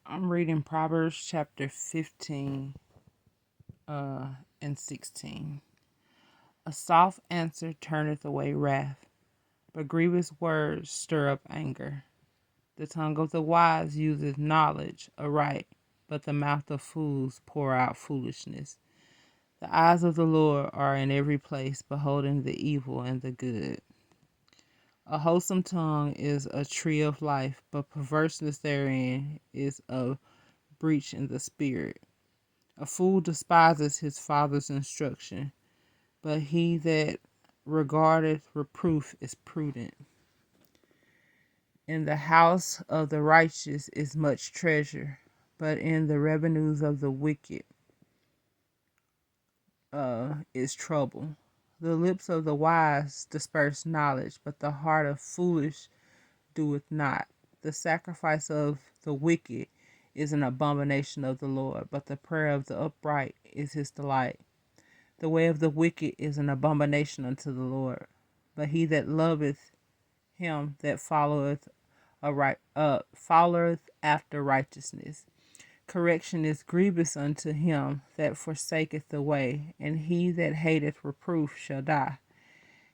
I'm reading Proverbs chapter 15 and 16. A soft answer turneth away wrath, but grievous words stir up anger. The tongue of the wise useth knowledge aright, but the mouth of fools pour out foolishness. The eyes of the Lord are in every place, beholding the evil and the good. A wholesome tongue is a tree of life, but perverseness therein is a breach in the spirit. A fool despises his father's instruction, but he that regardeth reproof is prudent. In the house of the righteous is much treasure, but in the revenues of the wicked is trouble. The lips of the wise disperse knowledge, but the heart of foolish doeth not. The sacrifice of the wicked is an abomination of the Lord, but the prayer of the upright is his delight. The way of the wicked is an abomination unto the Lord, but he that loveth him that followeth after righteousness. Correction is grievous unto him that forsaketh the way, and he that hateth reproof shall die.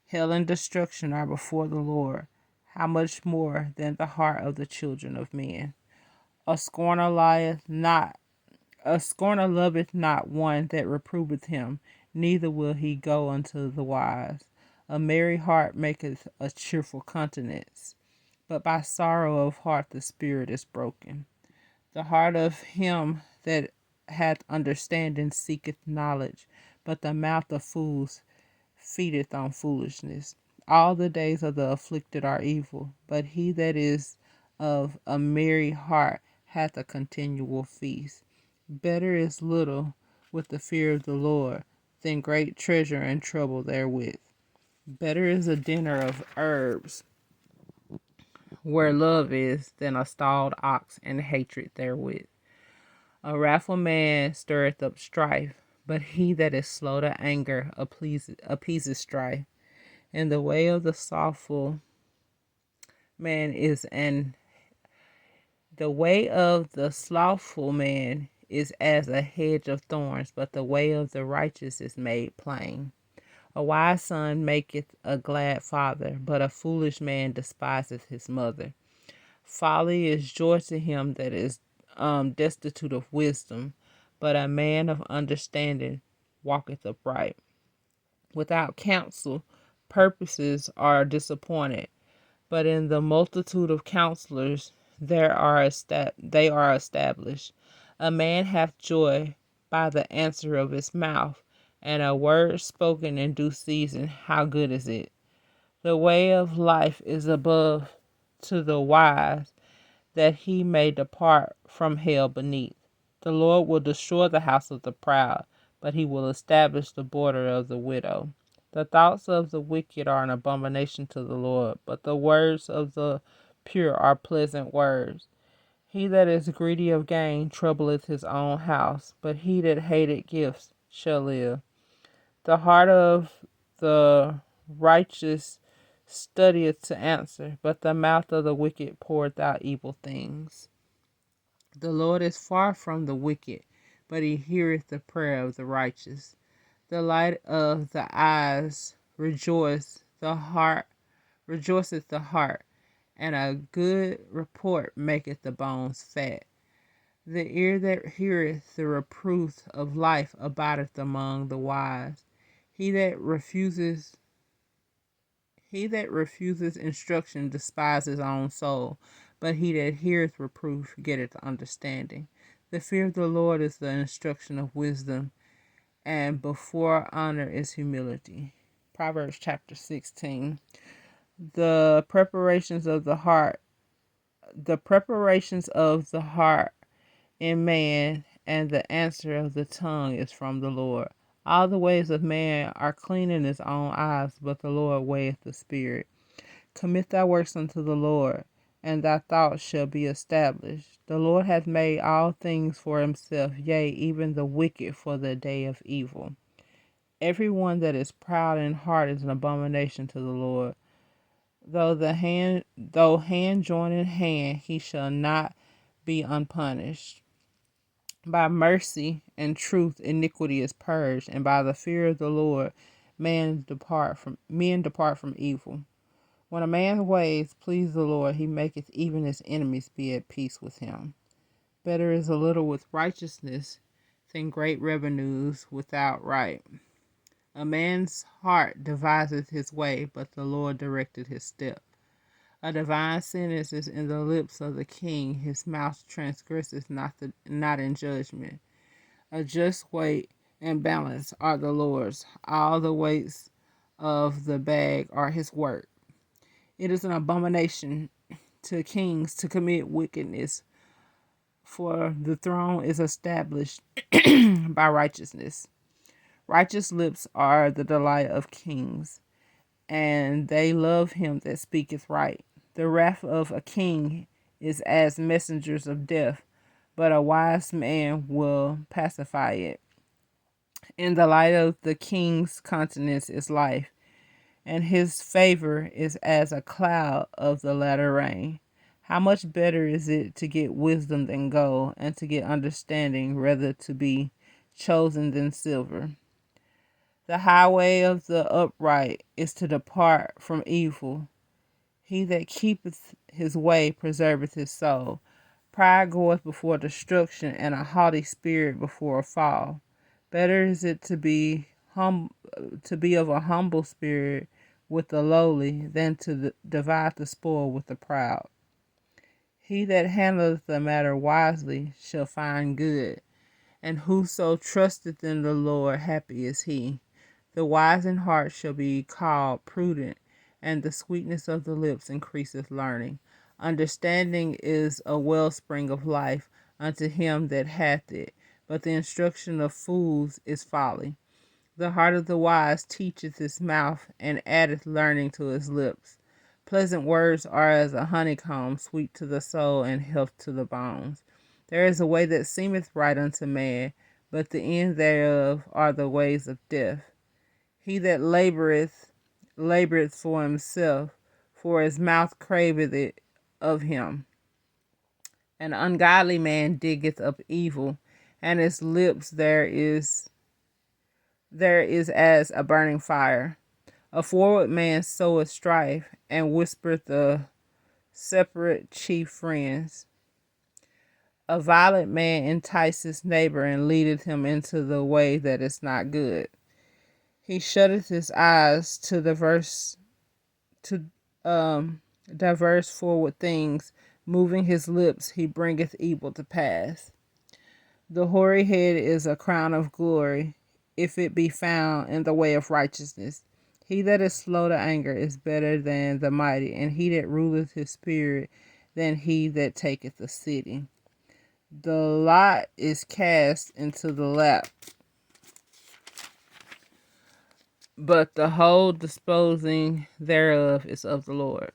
Hell and destruction are before the Lord. How much more than the heart of the children of men? A scorner loveth not one that reproveth him, neither will he go unto the wise. A merry heart maketh a cheerful countenance, but by sorrow of heart the spirit is broken. The heart of him that hath understanding seeketh knowledge, but the mouth of fools feedeth on foolishness. All the days of the afflicted are evil, but he that is of a merry heart hath a continual feast. Better is little with the fear of the Lord than great treasure and trouble therewith. Better is a dinner of herbs where love is than a stalled ox and hatred therewith. A wrathful man stirreth up strife, but he that is slow to anger appeases strife. And the way of the slothful man is as a hedge of thorns, but the way of the righteous is made plain. A wise son maketh a glad father, but a foolish man despiseth his mother. Folly is joy to him that is destitute of wisdom, but a man of understanding walketh upright. Without counsel, purposes are disappointed, but in the multitude of counselors they are established. A man hath joy by the answer of his mouth, and a word spoken in due season, how good is it? The way of life is above to the wise, that he may depart from hell beneath. The Lord will destroy the house of the proud, but he will establish the border of the widow. The thoughts of the wicked are an abomination to the Lord, but the words of the pure are pleasant words. He that is greedy of gain troubleth his own house, but he that hateth gifts shall live. The heart of the righteous studieth to answer, but the mouth of the wicked poureth out evil things. The Lord is far from the wicked, but he heareth the prayer of the righteous. The light of the eyes rejoiceth the heart, and a good report maketh the bones fat. The ear that heareth the reproof of life abideth among the wise. He that refuseth instruction despises his own soul, but he that heareth reproof getteth understanding. The fear of the Lord is the instruction of wisdom, and before honor is humility. Proverbs chapter 16. The preparations of the heart in man, and the answer of the tongue is from the Lord. All the ways of man are clean in his own eyes, but the Lord weigheth the spirit. Commit thy works unto the Lord, and thy thoughts shall be established. The Lord hath made all things for himself, yea, even the wicked for the day of evil. Every one that is proud in heart is an abomination to the Lord. Though hand join in hand, he shall not be unpunished. By mercy and truth iniquity is purged, and by the fear of the Lord men depart from evil. When a man's ways please the Lord, he maketh even his enemies be at peace with him. Better is a little with righteousness than great revenues without right. A man's heart deviseth his way, but the Lord directed his step. A divine sentence is in the lips of the king, his mouth transgresseth not in judgment. A just weight and balance are the Lord's, all the weights of the bag are his work. It is an abomination to kings to commit wickedness, for the throne is established by righteousness. Righteous lips are the delight of kings, and they love him that speaketh right. The wrath of a king is as messengers of death, but a wise man will pacify it. In the light of the king's countenance is life, and his favor is as a cloud of the latter rain. How much better is it to get wisdom than gold, and to get understanding rather to be chosen than silver? The highway of the upright is to depart from evil. He that keepeth his way preserveth his soul. Pride goeth before destruction, and a haughty spirit before a fall. Better is it to be of a humble spirit with the lowly than to divide the spoil with the proud. He that handleth the matter wisely shall find good, and whoso trusteth in the Lord, happy is he. The wise in heart shall be called prudent, and the sweetness of the lips increaseth learning. Understanding is a wellspring of life unto him that hath it, but the instruction of fools is folly. The heart of the wise teacheth his mouth, and addeth learning to his lips. Pleasant words are as a honeycomb, sweet to the soul, and health to the bones. There is a way that seemeth right unto man, but the end thereof are the ways of death. He that laboureth for himself, for his mouth craveth it of him. An ungodly man diggeth up evil, and his lips there is as a burning fire. A forward man soweth strife, and whispereth the separate chief friends. A violent man enticeth his neighbor, and leadeth him into the way that is not good. He shutteth his eyes to diverse forward things. Moving his lips, he bringeth evil to pass. The hoary head is a crown of glory, if it be found in the way of righteousness. He that is slow to anger is better than the mighty, and he that ruleth his spirit than he that taketh a city. The lot is cast into the lap, but the whole disposing thereof is of the Lord.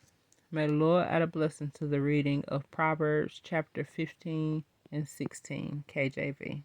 May the Lord add a blessing to the reading of Proverbs chapter 15 and 16, KJV.